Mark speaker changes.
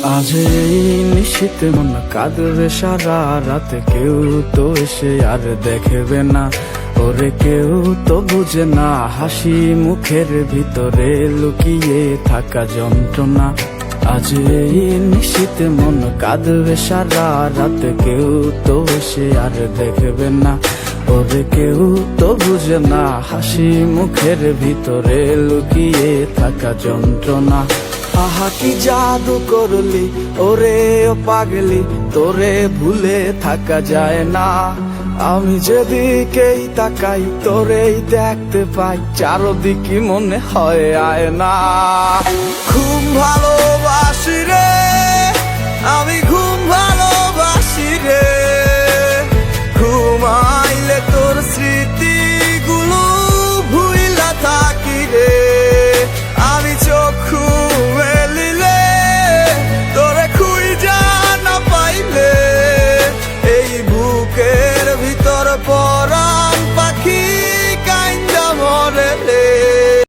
Speaker 1: আজ এই নিশীথে মন কাঁদবে সারা রাত, কেউ তো এসে আর দেখবে না, ওরে কেউ তো বুঝে না হাসি মুখের ভিতরে লুকিয়ে থাকা যন্ত্রণা। আজ এই নিশীথে মন কাঁদবে সারা রাত, কেউ তো এসে আর দেখবে না, ওরে কেউ তো বুঝে না হাসি মুখের ভিতরে লুকিয়ে থাকা যন্ত্রণা। আহা কি জাদু করলি ওরে ও পাগলি, তোরে ভুলে থাকা যায় না। আমি যেদিকেই তাকাই তোরেই দেখতে পাই, চারদিকে মনে হয় আয়না। ঘুম ভালোবাসি রে, আমি ঘুম ভালোবাসি রে, ঘুমাইলে তোর স্মৃতিগুলো ভুইলা থাকি রে। আমি চক্ষু মেলিলে তোরে খুঁজা না পাইলে, এই বুকের ভিতর পড়া